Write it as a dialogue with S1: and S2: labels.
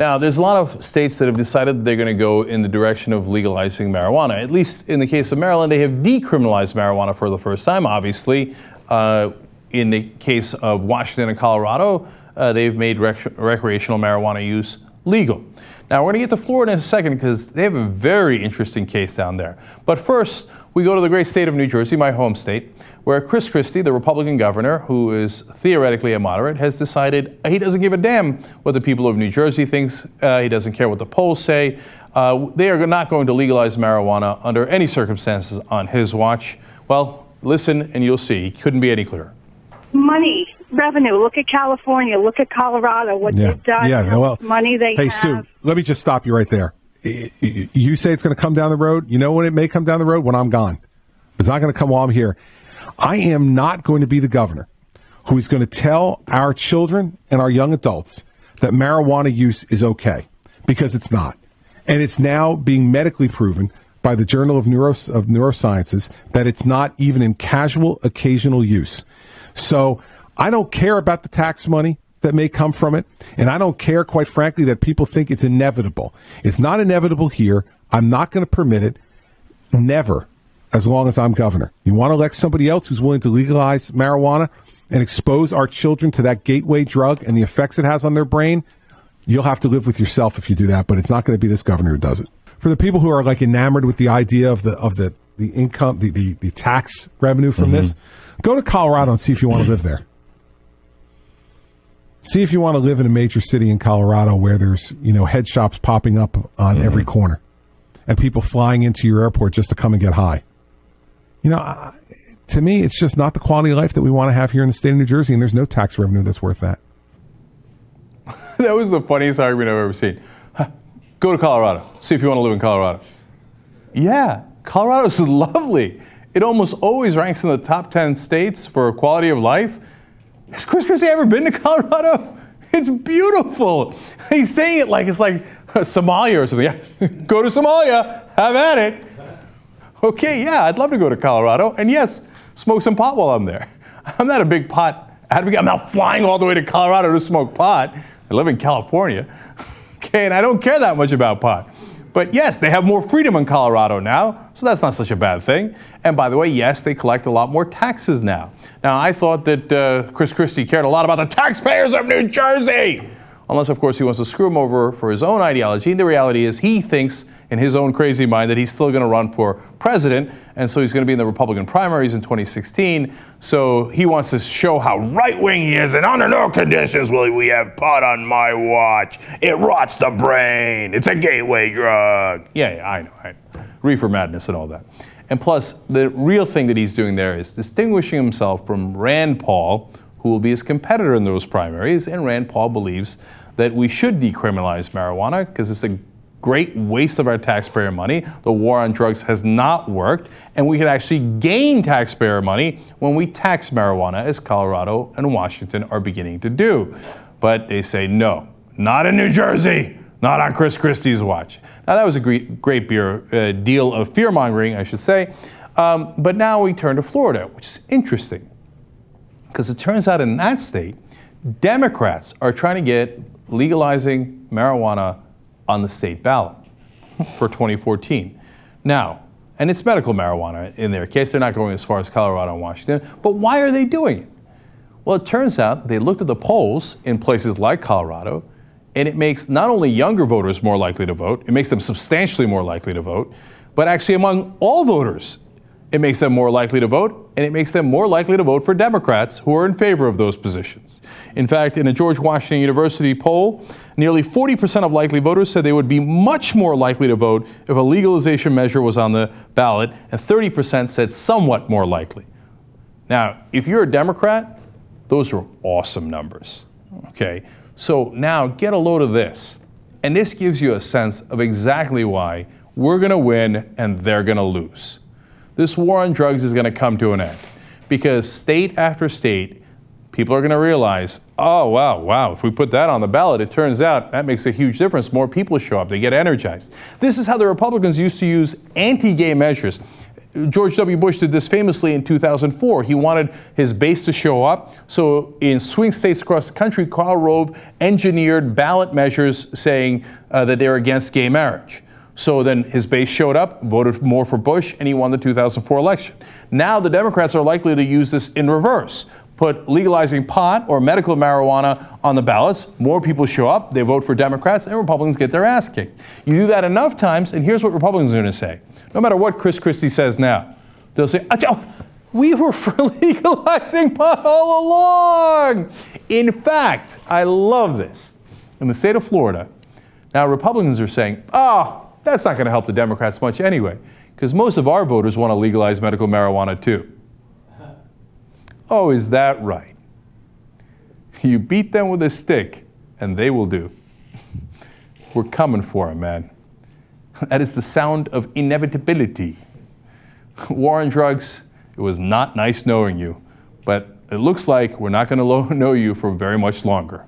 S1: Now, there's a lot of states that have decided they're going to go in the direction of legalizing marijuana. At least in the case of Maryland, they have decriminalized marijuana for the first time, obviously. In the case of Washington and Colorado, they've made recreational marijuana use legal. Now, we're going to get to Florida in a second because they have a very interesting case down there. But first, we go to the great state of New Jersey, my home state, where Christie, the Republican governor, who is theoretically a moderate, has decided he doesn't give a damn what the people of New Jersey thinks. He doesn't care what the polls say. They are not going to legalize marijuana under any circumstances on his watch. Well, listen and you'll see. He couldn't be any clearer.
S2: Money, revenue. Look at California. Look at Colorado. What they've done. How much money they have.
S3: Hey, Sue, let me just stop you right there. You say it's going to come down the road. You know when it may come down the road? When I'm gone. It's not going to come while I'm here. I am not going to be the governor who is going to tell our children and our young adults that marijuana use is okay, because it's not. And it's now being medically proven by the Journal of Neurosciences that it's not even in casual, occasional use. So I don't care about the tax money that may come from it, and I don't care, quite frankly, that people think it's inevitable. It's not inevitable here. I'm not going to permit it. Never. As long as I'm governor. You want to elect somebody else who's willing to legalize marijuana and expose our children to that gateway drug and the effects it has on their brain? You'll have to live with yourself if you do that, but it's not going to be this governor who does it. For the people who are like enamored with the idea of the income, the tax revenue from this, go to Colorado and see if you want to live there. See if you want to live in a major city in Colorado where there's, head shops popping up on every corner and people flying into your airport just to come and get high. To me, it's just not the quality of life that we want to have here in the state of New Jersey, and there's no tax revenue that's worth that.
S1: That was the funniest argument I've ever seen. Go to Colorado. See if you want to live in Colorado. Yeah, Colorado's lovely. It almost always ranks in the top 10 states for quality of life. Has Christie ever been to Colorado? It's beautiful. He's saying it like it's like Somalia or something. Yeah, go to Somalia. Have at it. Okay, yeah, I'd love to go to Colorado. And yes, smoke some pot while I'm there. I'm not a big pot advocate. I'm not flying all the way to Colorado to smoke pot. I live in California. Okay, and I don't care that much about pot. But yes, they have more freedom in Colorado now, so that's not such a bad thing. And by the way, yes, they collect a lot more taxes now. Now, I thought that Christie cared a lot about the taxpayers of New Jersey. Unless, of course, he wants to screw him over for his own ideology. And the reality is he thinks in his own crazy mind that he's still going to run for president. And so he's going to be in the Republican primaries in 2016. So he wants to show how right-wing he is. And under no conditions will we have pot on my watch. It rots the brain. It's a gateway drug. Yeah, I know. Reefer madness and all that. And plus, the real thing that he's doing there is distinguishing himself from Rand Paul, who will be his competitor in those primaries. And Rand Paul believes that we should decriminalize marijuana because it's a great waste of our taxpayer money. The war on drugs has not worked, and we can actually gain taxpayer money when we tax marijuana, as Colorado and Washington are beginning to do. But they say no, not in New Jersey, not on Christie's watch. Now that was a great deal of fear-mongering, I should say. But now we turn to Florida, which is interesting, because it turns out in that state, Democrats are trying to get legalizing marijuana on the state ballot for 2014. Now, and it's medical marijuana in their case. They're not going as far as Colorado and Washington. But why are they doing it? Well, it turns out they looked at the polls in places like Colorado, and it makes not only younger voters more likely to vote, it makes them substantially more likely to vote, but actually among all voters, it makes them more likely to vote, and it makes them more likely to vote for Democrats who are in favor of those positions. In fact, in a George Washington University poll, nearly 40% of likely voters said they would be much more likely to vote if a legalization measure was on the ballot, and 30% said somewhat more likely. Now, if you're a Democrat, those are awesome numbers, okay? So now get a load of this, and this gives you a sense of exactly why we're gonna win and they're gonna lose. This war on drugs is going to come to an end because state after state, people are going to realize, oh, wow, if we put that on the ballot, it turns out that makes a huge difference. More people show up. They get energized. This is how the Republicans used to use anti-gay measures. George W. Bush did this famously in 2004. He wanted his base to show up. So in swing states across the country, Karl Rove engineered ballot measures saying that they were against gay marriage. So then his base showed up, voted more for Bush, and he won the 2004 election. Now the Democrats are likely to use this in reverse. Put legalizing pot or medical marijuana on the ballots, more people show up, they vote for Democrats, and Republicans get their ass kicked. You do that enough times, and here's what Republicans are going to say. No matter what Chris Christie says now, they'll say, we were for legalizing pot all along. In fact, I love this. In the state of Florida, now Republicans are saying, that's not going to help the Democrats much anyway, because most of our voters want to legalize medical marijuana too. Oh, is that right? You beat them with a stick, and they will do. We're coming for them, man. That is the sound of inevitability. War on drugs, it was not nice knowing you, but it looks like we're not going to know you for very much longer.